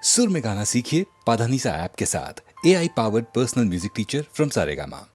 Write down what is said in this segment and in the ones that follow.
सुर में गाना सीखिए पाधानीसा ऐप के साथ। AI powered personal music teacher from Saregama.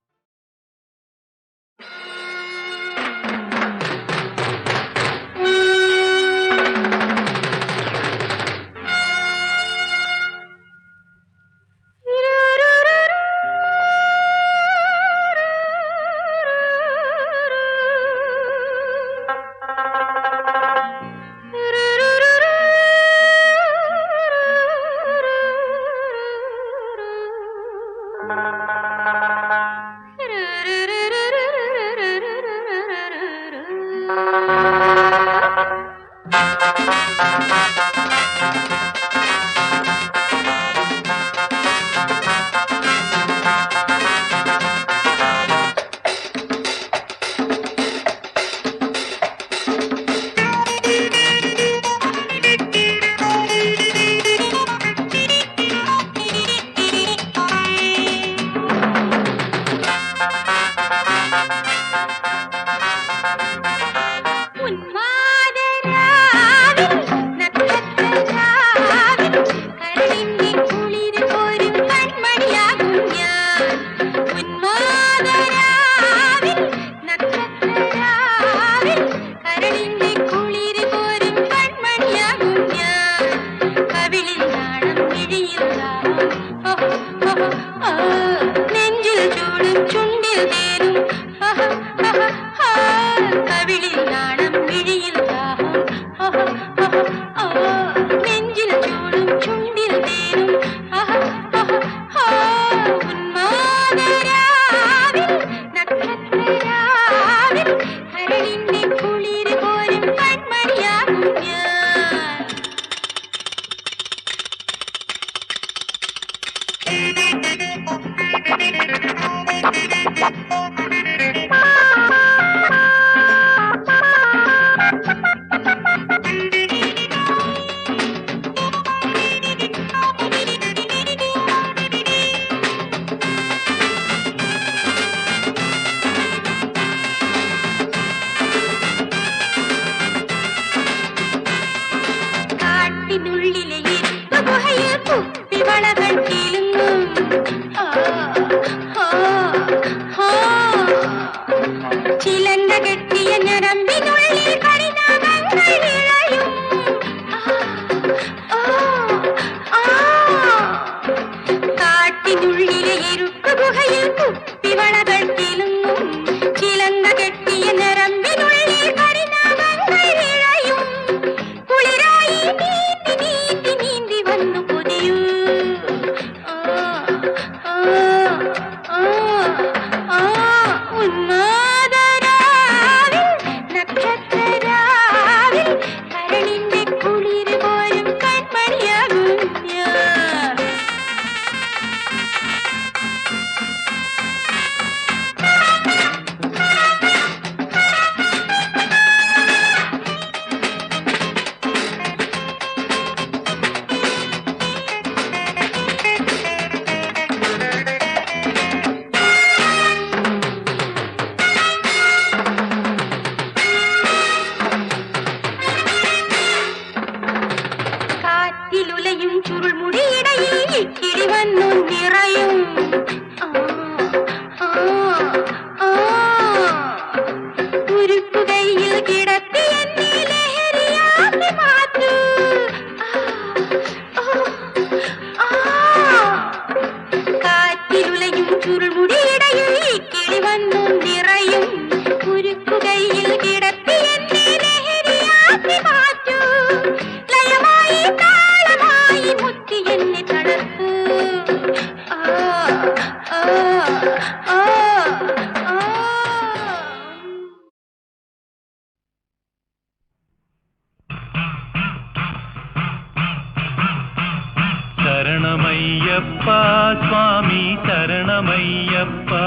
शरणमय्यप्पा स्वामी शरणमय्यप्पा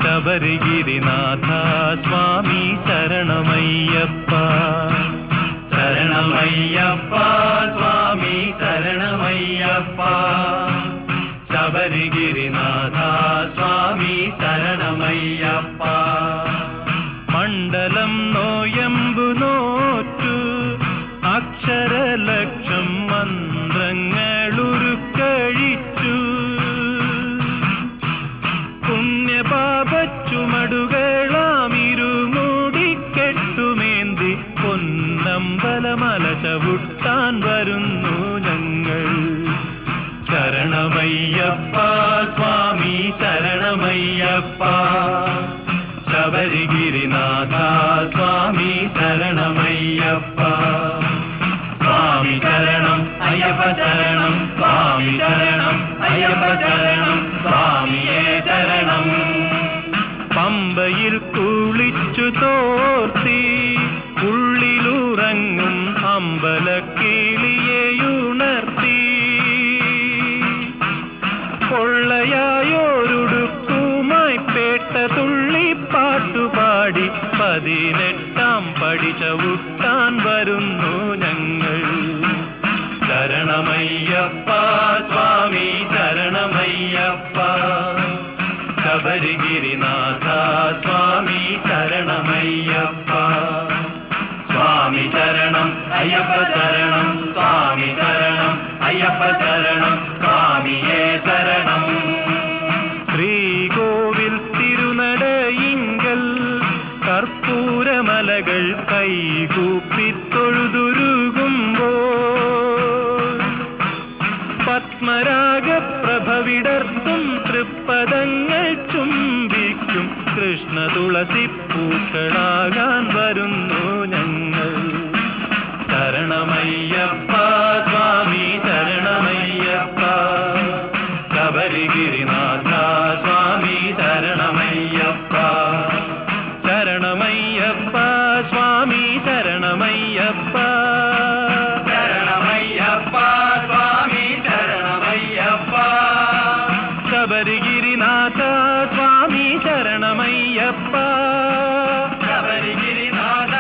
शबरिगिरिनाथ स्वामी शरणमय्यप्पा शरणमय्यप्पा स्वामी शरणमय्यप्पा शबरिगिरिनाथ स्वामी शरणमय्यप्पा मण्डलं नोयम्बु नोट्टु अक्षरलक्षं मन्त्रं ശരണമയ്യപ്പ സ്വാമി ശരണമയ്യപ്പ ശബരിഗിരിനാഥ സ്വാമി ശരണമയ്യപ്പ സ്വാമി ശരണം അയ്യപ്പ ശരണം സ്വാമി ശരണം അയ്യപ്പ ശരണം സ്വാമിയേ ശരണം പമ്പയിൽ കുളിച്ചു തോർത്തി ഉള്ളിലുറങ്ങും അമ്പലക്കിളിയെയുണർത്തി പൊള്ളയായോരുടുക്കുമായി പേട്ട തുള്ളി പാട്ടുപാടി 18 പടി ചവിട്ടാൻ വരുന്നു ഞങ്ങൾ ശരണമയ്യപ്പ സ്വാമി ശരണമയ്യപ്പ ശബരിഗിരിനാഥ സ്വാമി ശരണമയ്യപ്പ സ്വാമി ശരണം അയ്യപ്പ ശരണം സ്വാമി ശരണം അയ്യപ്പ ശരണം സ്വാമിയേ ശരണം ശ്രീകോവിൽ തിരുനടയിങ്കൽ കർപ്പൂരമലകൾ കൈകൂപ്പി തൊഴുതുരുകുമ്പോൾ പത്മരാഗപ്രഭവിടർത്തും തൃപ്പദങ്ങൾ ചുംബിക്കും കൃഷ്ണ തുളസി പൂക്കളാകാൻ വരുന്നു ഞങ്ങൾ ശരണമയ്യപ്പ സ്വാമി ശരണമയ്യപ്പ ശബരിഗിരിനാഥ സ്വാമി ശരണമയ്യപ്പ ശരണമയ്യപ്പ സ്വാമി ശരണമയ്യപ്പ ശരണമയ്യപ്പ സ്വാമി ശരണമയ്യപ്പ ശബരിഗിരിനാഥ സ്വാമി ശരണമയ്യപ്പ ശബരിഗിരിനാഥ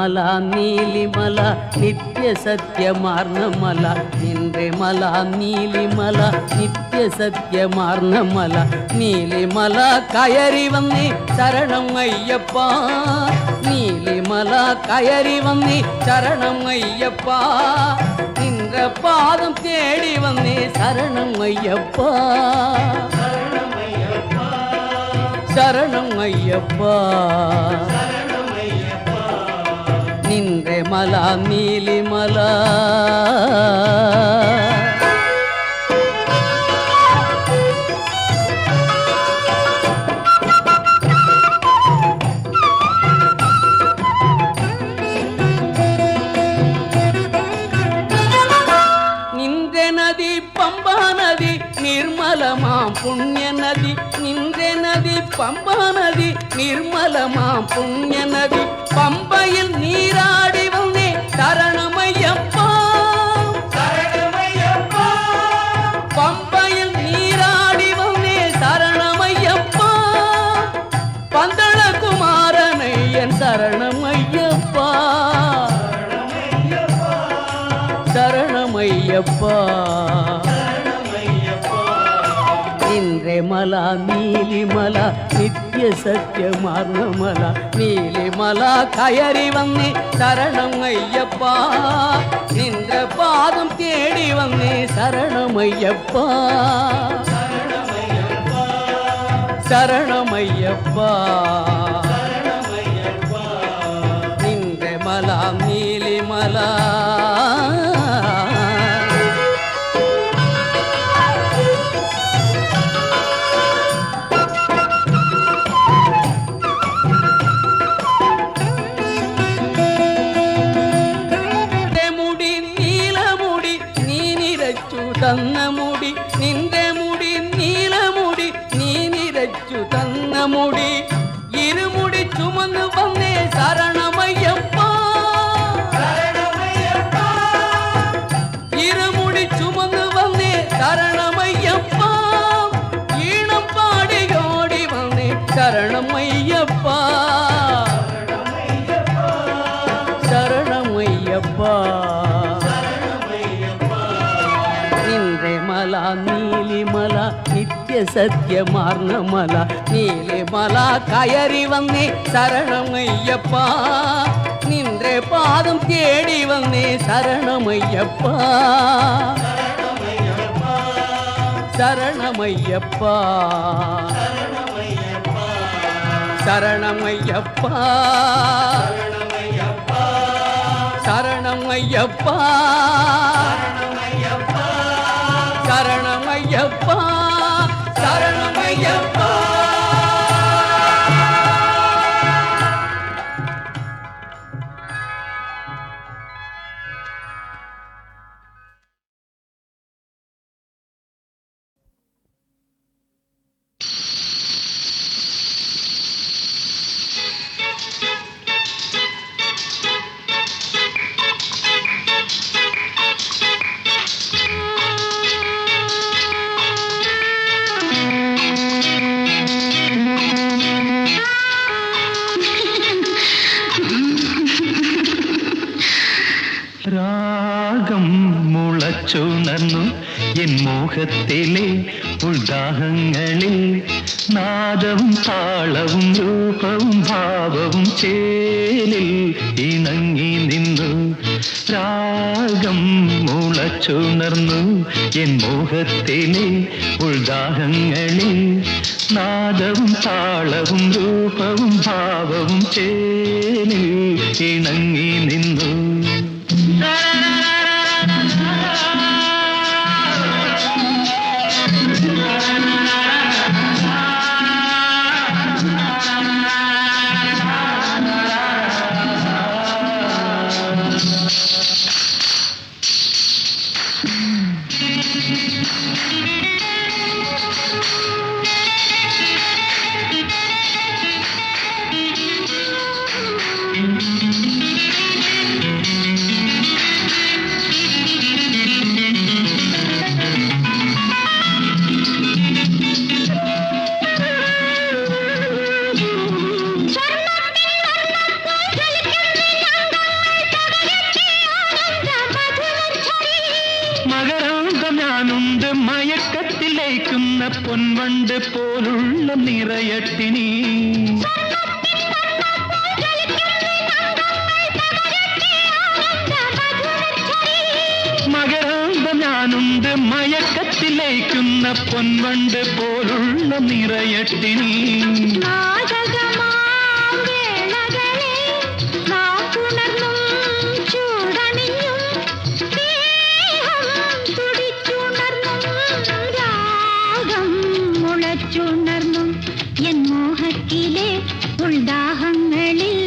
മല നീലിമല നിത്യ സത്യമാർന്ന മല നിന്റെ മല നീലിമല നിത്യ സത്യമാർന്ന മല നീലിമല കയറി വന്നേ ശരണം അയ്യപ്പ നീലിമല കയറി വന്നേ ശരണം അയ്യപ്പ നിന്റെ പാദം തേടി വന്നേ ശരണം അയ്യപ്പ ശരണം അയ്യപ്പ നിന്റെ മല നീലിമല നിന്റെ നദി പമ്പാ നദി നിർമ്മലമാം പുണ്യ നദി നിന്റെ നദി പമ്പാ നദി നിർമ്മലമാം പുണ്യ നദി പമ്പയിൽ നീരാടി വന്നേ ശരണമയ്യപ്പ പമ്പയിൽ നീരാടി വന്നേ ശരണമയ്യപ്പ പന്തളകുമാരനയ്യൻ ശരണമയ്യപ്പ ശരണമയ്യപ്പ നിന്റെ മല നീലിമല നിത്യ സത്യമാർന്ന മല നീലിമല കയറി വന്നേ ശരണം അയ്യപ്പ നിന്റെ പാദം തേടി വന്നേ ശരണമയ്യപ്പ ശരണമയ്യപ്പ നിന്റെ മല നീലിമല തന്ന മുടി നിന്റെ മുടി നീലമുടി നീ നിരച്ചു തന്ന മുടി ഇരുമുടി ചുമന്നു വന്നേ ശരണമയ്യപ്പ ഇരുമുടി ചുമന്നു വന്നേ ശരണമയ്യപ്പ ഈണം പാടി ഓടി വന്നേ ശരണമയ്യപ്പ ശരണമയ്യപ്പ മല നീലിമല നിത്യ സത്യമാർന്ന മല നീലിമല കയറി വന്നേ ശരണമയ്യപ്പ നിന്റെ പാദം തേടി വന്നേ ശരണമയ്യപ്പ ശരണമയ്യപ്പ ശരണമയ്യപ്പ ശരണമയ്യപ്പ ശരണമയ്യപ്പ ശരണമയ്യപ്പ രാഗം മുളച്ചുണർന്നു എൻ മോഹത്തിലെ ഉൾദാഹങ്ങളിൽ നാദവും താളവും രൂപവും ഭാവവും ചേലിൽ ഇണങ്ങി നിന്നു രാഗം മുളച്ചുണർന്നു എൻ മോഹത്തിലെ ഉൾദാഹങ്ങളിൽ നാദവും താളവും രൂപവും ഭാവവും ചേലിൽ ഇണങ്ങി നിന്നു മകരാന്തം ഞാനുണ്ട് മയക്കത്തിലേക്കുന്ന പൊൻവണ്ട് പോലുള്ള നിറയട്ടിനി മകരാന്തം ഞാനുണ്ട് മയക്കത്തിലേക്കുന്ന പൊൻവണ്ട് പോലുള്ള നിറയട്ടിനി എൻ മോഹത്തിലെ ഉൾദാഹങ്ങളിൽ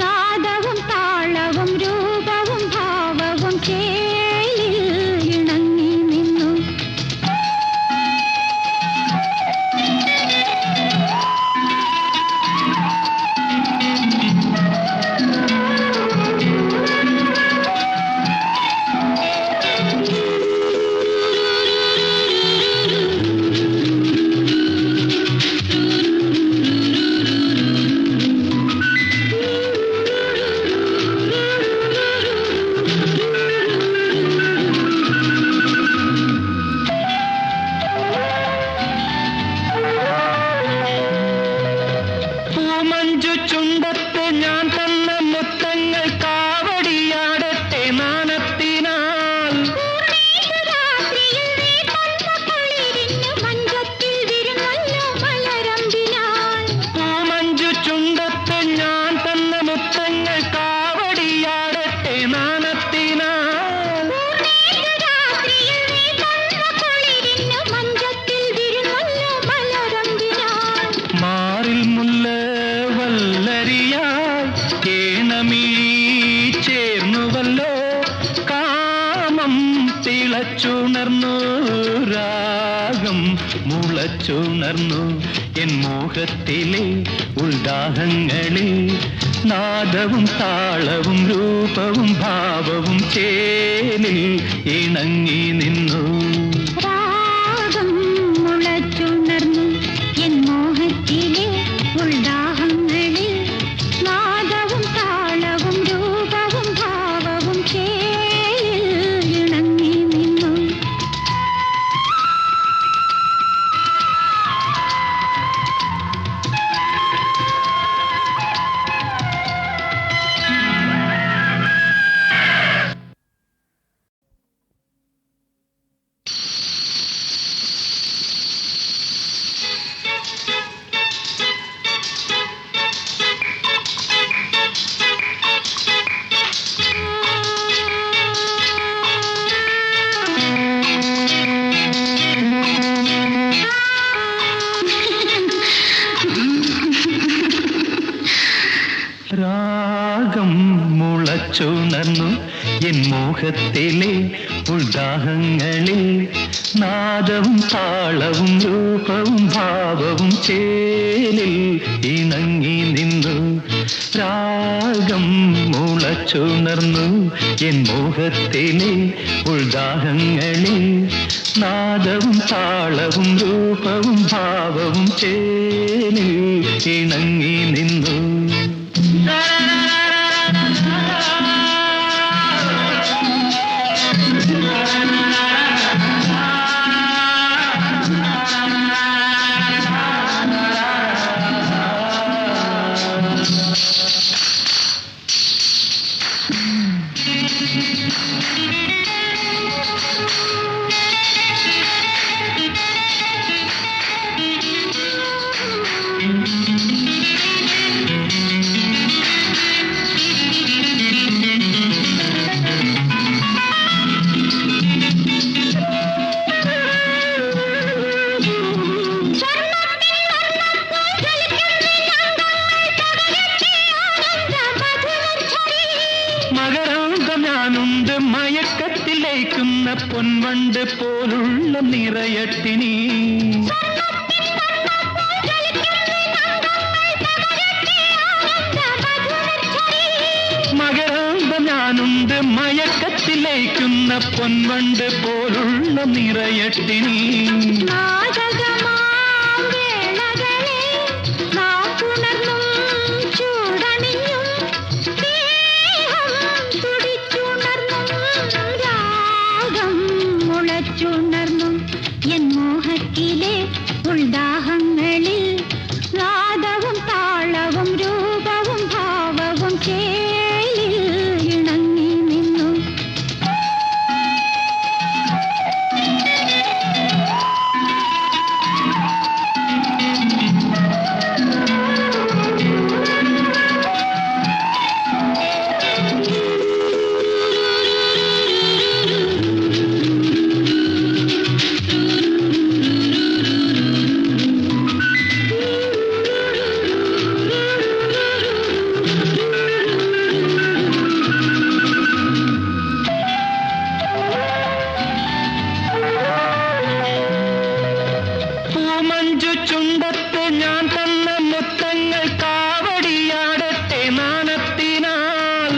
നാദവും താളവും രൂപവും ഭാവവും ചേലിൽ ഇണങ്ങി നിന്നു. പൂമഞ്ചു ചുണ്ടത്ത് ഞാൻ തന്ന മുത്തങ്ങൾ കാവടിയാടട്ടെ നാണത്തിനാൽ പൂമഞ്ചു ചുണ്ടത്ത് ഞാൻ തന്ന മുത്തങ്ങൾ കാവടിയാടട്ടെ നാണത്തിനാൽ മാറിൽ മുല്ല വല്ലരിയായി കേണമീ ചേർന്നുവല്ലോ കാമം തിളച്ചുണർന്നു രാഗം മുളച്ചുണർന്നു എൻ മോഹത്തിലെ ഉൾദാഹങ്ങളിൽ നാദവും താളവും രൂപവും ഭാവവും ചേലിൽ ഇണങ്ങി നിന്നു രാഗം മുളച്ചുണർന്നു എൻ മോഹത്തിലെ ഉൾദാഹങ്ങളിൽ നാദവും താളവും രൂപവും ഭാവവും ചേലിൽ ഇണങ്ങി നിന്നു. രാഗം മുളച്ചുണർന്നു എൻ മോഹത്തിലെ ഉൾദാഹങ്ങളിൽ നാദവും താളവും രൂപവും ഭാവവും ചേലിൽ ഇണങ്ങി നിന്നു രാഗം മുളച്ചുണർന്നു എൻ മോഹത്തിലെ ഉൾദാഹങ്ങളിൽ നാദവും താളവും രൂപവും ഭാവവും ചേലിൽ ഇണങ്ങി നിന്നു. മകരാന്തം ഞാനുണ്ട് മയക്കത്തിലേക്കുന്ന പൊൻവണ്ട് പോലുള്ള നിറയട്ടിനി മകരാന്തം ഞാനുണ്ട് മയക്കത്തിലേക്കുന്ന പൊൻവണ്ട് പോലുള്ള നിറയട്ടിനി മുളച്ചുണർന്നു എൻ മോഹത്തിലെ ഉൾദാഹങ്ങളിൽ നാദവും താളവും രൂപവും ഭാവവും ചേലിൽ ഇണങ്ങി നിന്നു. പൂമഞ്ചു ചുണ്ടത്ത് ഞാൻ തന്ന മുത്തങ്ങൾ കാവടിയാടട്ടെ നാണത്തിനാൽ.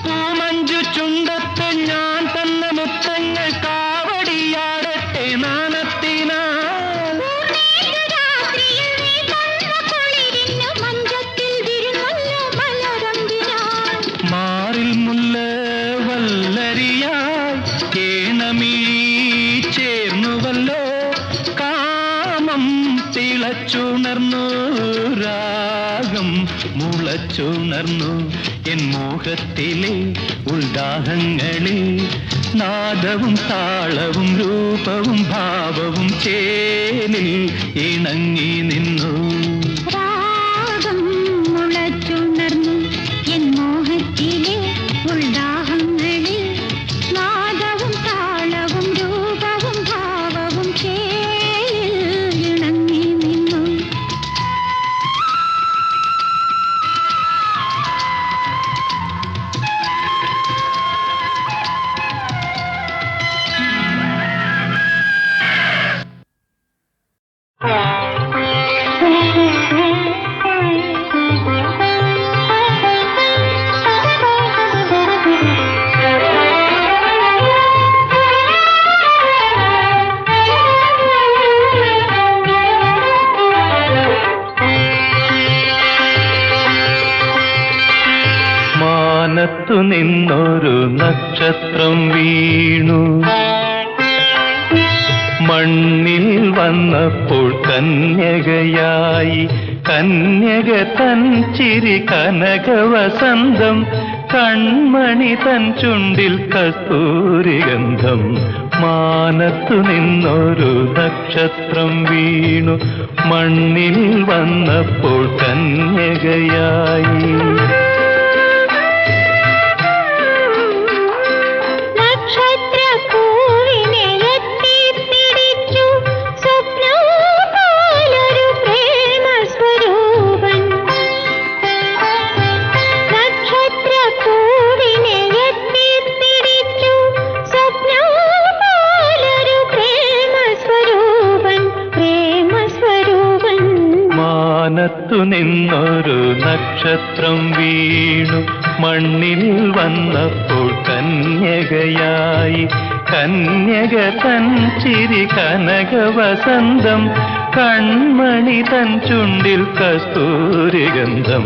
പൂമഞ്ചു ചുണ്ടത്ത് ഞാൻ തന്ന മുത്തങ്ങൾ കാവടിയാടട്ടെ നാണത്തിനാൽ. മാറിൽ മുല്ല വല്ലരിയായി കേണമിഴി ചേർന്നുവല്ലോ കാമം തിളച്ചുണർന്നു രാഗം മുളച്ചുണർന്നു എൻ മോഹത്തിലെ ഉൾദാഹങ്ങളിൽ നാദവും താളവും രൂപവും ഭാവവും ചേലിൽ ഇണങ്ങി നിന്നു. രാഗം മുളച്ചുണർന്നു എൻ മോഹത്തിലെ ഉൾദാഹങ്ങളിൽ നാദവും താളവും രൂപവും ഭാവവും ചേലിൽ ഇണങ്ങി നിന്നു. മാനത്തു നിന്നൊരു നക്ഷത്രം വീണു മണ്ണിൽ വന്നപ്പോൾ കന്യകയായി. കന്യക തൻ ചിരി കനകവസന്തം കൺമണി തൻ ചുണ്ടിൽ കസ്തൂരിഗന്ധം. മാനത്തു നിന്നൊരു നക്ഷത്രം വീണു മണ്ണിൽ വന്നപ്പോൾ കന്യകയായി. മാനത്തു നിന്നൊരു നക്ഷത്രം വീണു മണ്ണിൽ വന്നപ്പോൾ കന്യകയായി. കന്യക തൻ ചിരി കനകവസന്തം കൺമണി തൻ ചുണ്ടിൽ കസ്തൂരിഗന്ധം.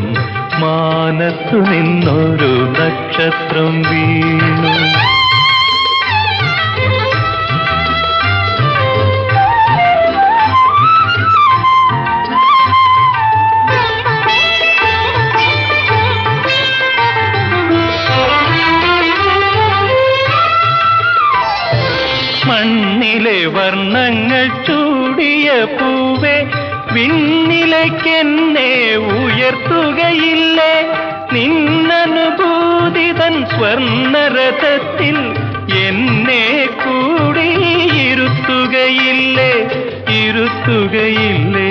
മാനത്തു നിന്നൊരു നക്ഷത്രം വീണു. മണ്ണിലെ വർണ്ണങ്ങൾ ചൂടിയ പൂവേ വിണ്ണിലേക്കെന്നെ ഉയർത്തുകയില്ലേ? നിന്നനുഭൂതി തൻ സ്വർണ്ണരഥത്തിൽ എന്നെ കൂടി ഇരുത്തുകയില്ലേ? ഇരുത്തുകയില്ലേ?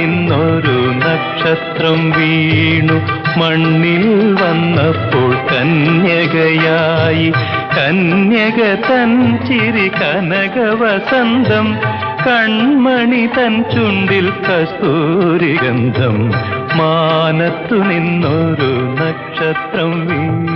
നിന്നൊരു നക്ഷത്രം വീണു മണ്ണിൽ വന്നപ്പോൾ കന്യകയായി. കന്യക തൻ ചിരി കനകവസന്തം, കൺമണി തൻ ചുണ്ടിൽ കസ്തൂരിഗന്ധം. മാനത്തു നിന്നൊരു നക്ഷത്രം വീണു.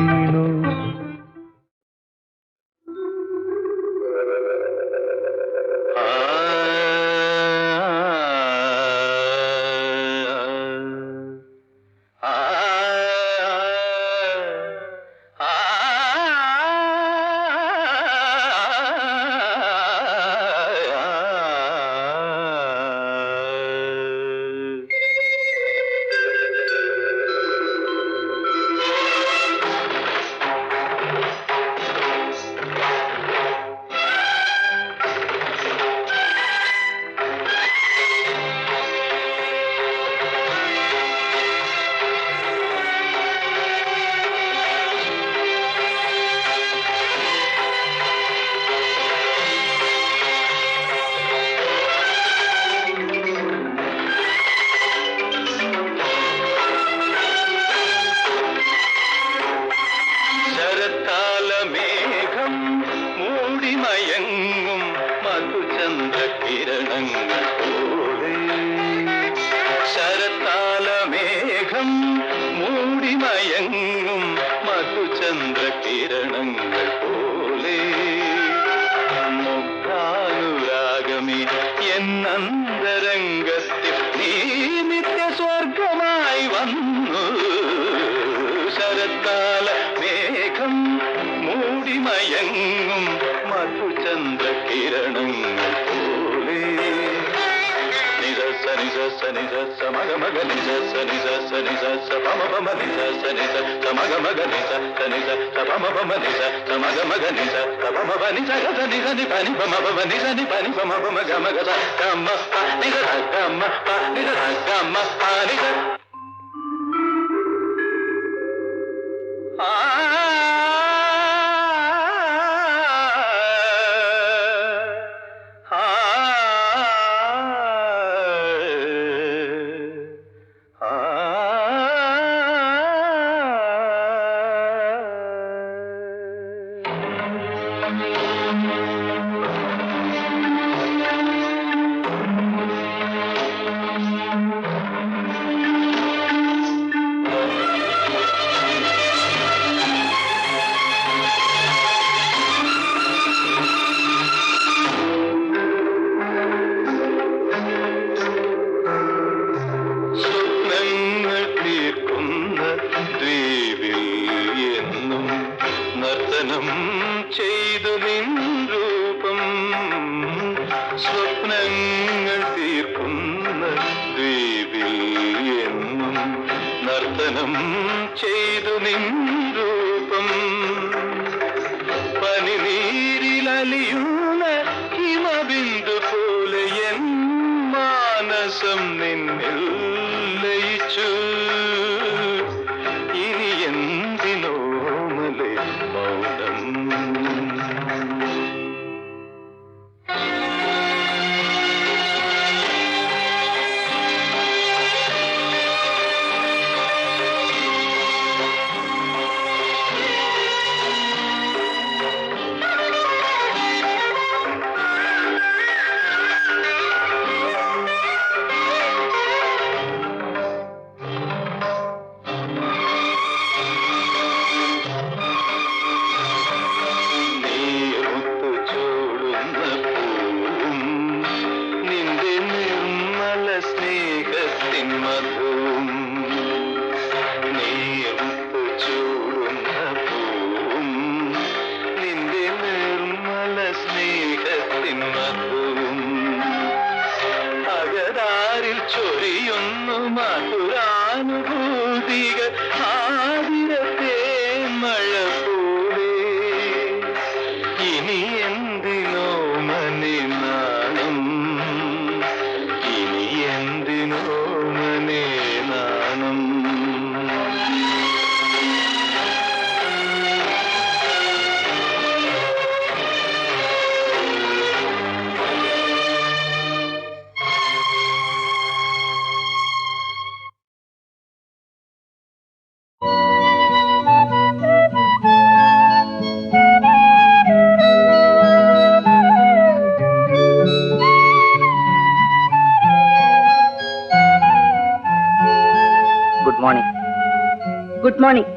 Good morning.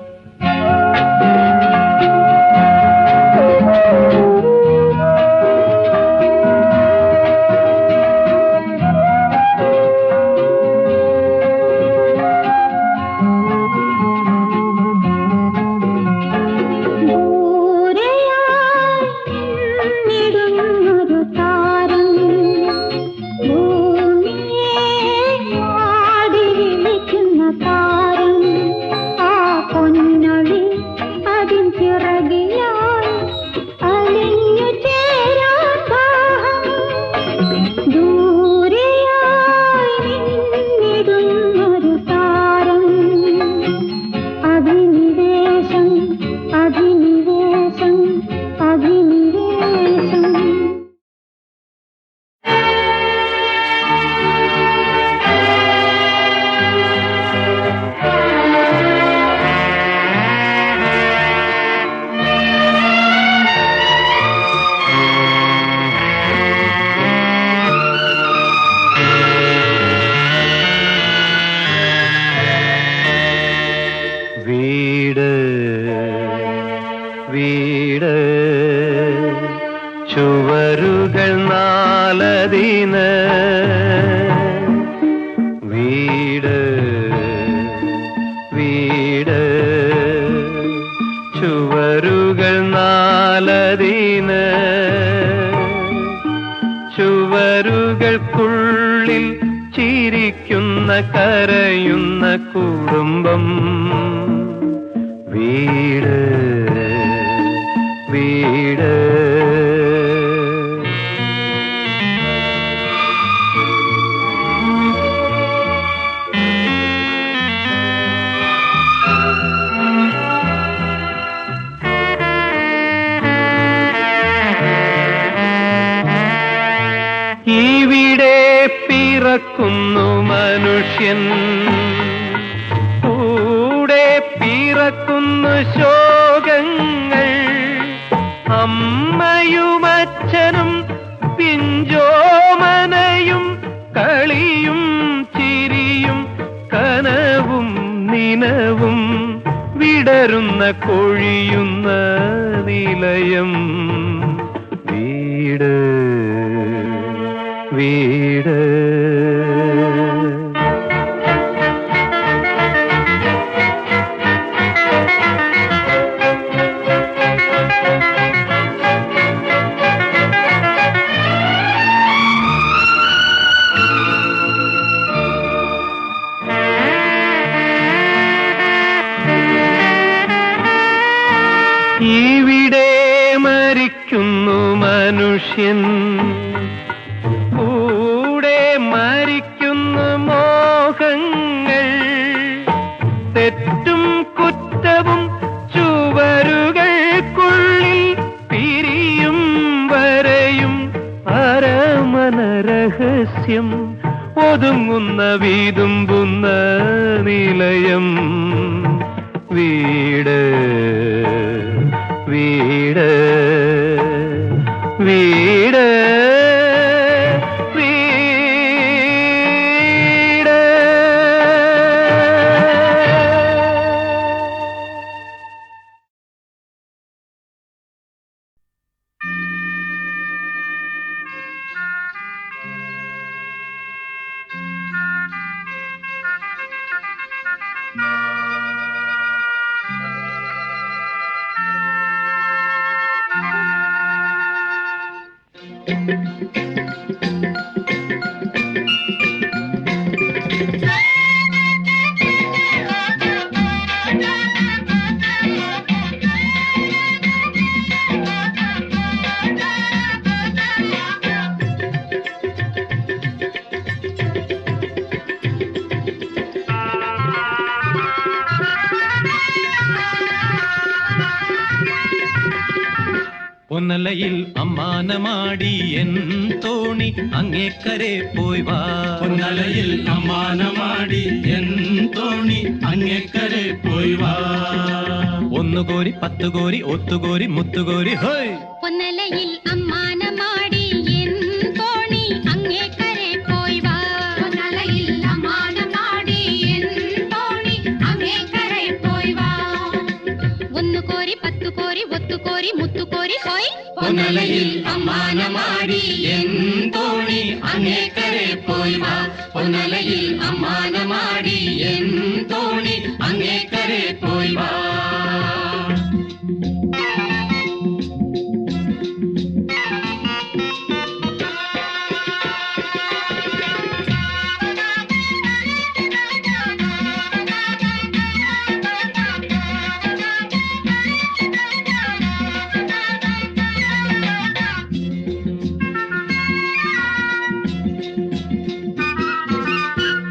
വീട് ചുവരുകൾ നാലതിന് വീട് വീട് ചുവരുകൾ നാലതിന് ചുവരുകൾക്കുള്ളിൽ ചിരിക്കുന്ന കരയുന്ന കുടുംബം വീട് വീട് ഇവിടെ പിറക്കുന്നു മനുഷ്യൻ കൂടെ പിറക്കുന്നു ശോകങ്ങൾ അമ്മയും അച്ഛനും പിഞ്ചോമനയും കളിയും ചിരിയും കനവും നിനവും വിടരുന്ന കൊഴിയുന്ന നിലയം വീട് വീട് ഇവിടെ മരിക്കുന്നു മനുഷ്യൻ കൂടെ മരിക്കുന്നു മോഹങ്ങൾ തെറ്റും കുറ്റവും ചുവരുകൾക്കുള്ളിൽ പിരിയും വരെയും അരമന രഹസ്യം ഒതുങ്ങുന്ന വീതുമ്പുന്ന നിലയം വീട് വീട് വീട് വീട് പൊന്നലയിൽ അമ്മാനമാടി എൻ തോണി അങ്ങേക്കരെ പോയി വാ. പൊന്നലയിൽ അമ്മാനമാടി എൻ തോണി അങ്ങേക്കരെ പോയി വാ. ഒന്നുകോരി പത്തുകോരി ഒത്തുകോരി മുത്തുകോരി ഹോയ്. പൊന്നലയിൽ അമ്മാനമാടി എൻ തോണി അങ്ങേക്കരെ പോയി വാ. പൊന്നലയിൽ അമ്മാനമാടി എൻ തോണി അങ്ങേക്കരെ പോയി വാ. പത്തുകോരി മുത്തുകോരി ഹോയ് പൊന്നലയിൽ അമ്മാന മാടി എൻ തോണി അങ്ങേക്കരെ പോയി വാ പൊന്നലയിൽ അമ്മാന മാടി എൻ തോണി അങ്ങേക്കരെ പോയി വാ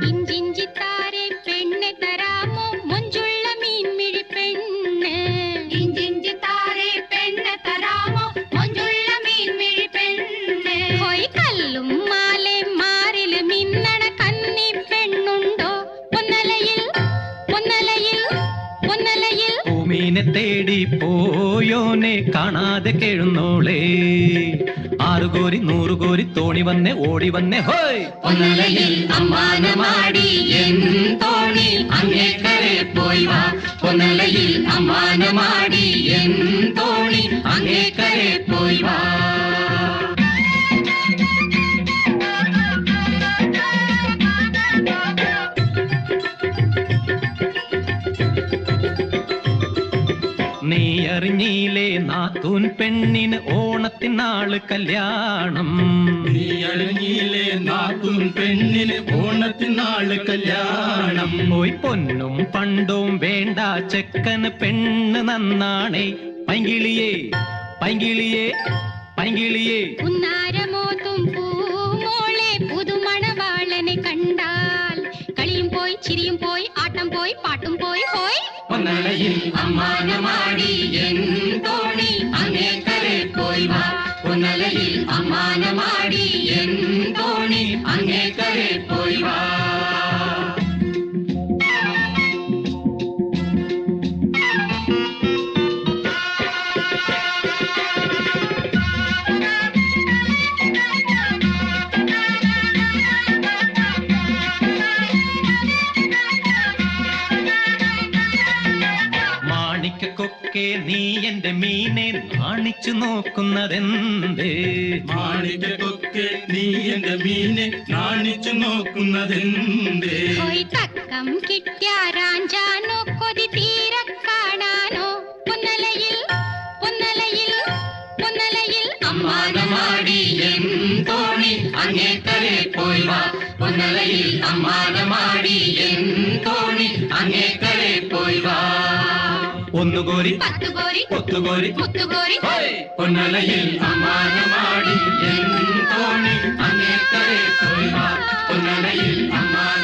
ഇഞ്ചിഞ്ചിത്താരെ പെണ്ണെ തരാമോ മൊഞ്ചുള്ള മീൻമിഴി പെണ്ണ് ഇഞ്ചിഞ്ചിത്താരെ പെണ്ണെ തരാമോ മൊഞ്ചുള്ള മീൻമിഴി പെണ്ണ് ഹോയ് കല്ലും മാലെ മാറിൽ മിന്നണ കന്നി പെണ്ണുണ്ടോ പൊന്നലയിൽ പൊന്നലയിൽ പൊന്നലയിൽ ഭൂമീനെ തേടി പോയോനെ കാണാതെ കേഴുന്നോളേ 6 കോരി 100 കോരി തോണി വന്നേ ഓടി വന്നേ ഹോയ് പൊന്നലയിൽ അമ്മാന മാടി എൻ തോണി അങ്ങേക്കരെ പോയി വാ പൊന്നലയിൽ അമ്മാന മാടി എൻ തോണി അങ്ങേക്കരെ പോയി വാ നീ അറിഞ്ഞില്ലേ നാത്തൂൻ പെണ്ണിന് ഓണത്തിനാള് കല്യാണം നീ അറിഞ്ഞില്ലേ നാത്തും പെണ്ണിന് ഓണത്തിനാള് കല്യാണം പോയി പൊന്നും പണ്ടും വേണ്ട ചെക്കന് പെണ്ണ് നന്നാണേ പൈങ്കിളിയേ പൈങ്കിളിയേ പൈങ്കിളിയേ ഉന്നാരമോത്തും പൂമോളെ പുതുമണവാളനെ കണ്ടാൽ കളിയും പോയി ചിരിയും പോയി ആട്ടം പോയി പാട്ടും പോയി ഹോയ് പൊന്നലയിൽ അമ്മാന മാടി എൻ തോണി അങ്ങേക്കരെ പോയി വാ പൊന്നലയിൽ അമ്മാന മാടി എൻ തോണി അങ്ങേക്കരെ പോയി വാ മാണിക്കൊക്കെ നീ എന്റെ മീനെ നാണിച്ചു നോക്കുന്നതെന്തേ മാണിക്കൊക്കെ നീ എന്റെ മീനെ നാണിച്ചു നോക്കുന്നതെന്തേ ഹോയ് തക്കം കിട്ട്യാരാഞ്ചാനോ കൊതി തീരെ കാണാനോ പൊന്നലയിൽ പൊന്നലയിൽ പൊന്നലയിൽ അമ്മാന മാടി എൻ തോണി അങ്ങേക്കരെ പോയി വാ പൊന്നലയിൽ അമ്മാന മാടി എൻ തോണി അങ്ങേക്കരെ പോയി വാ 1 കോരി പത്തുകോരി 10 കോരി മുത്തുകോരി ഹോയ് പൊന്നലയിൽ അമ്മാന മാടി എൻ തോണി അങ്ങേക്കരെ പോയി വാ പൊന്നലയിൽ അമ്മാന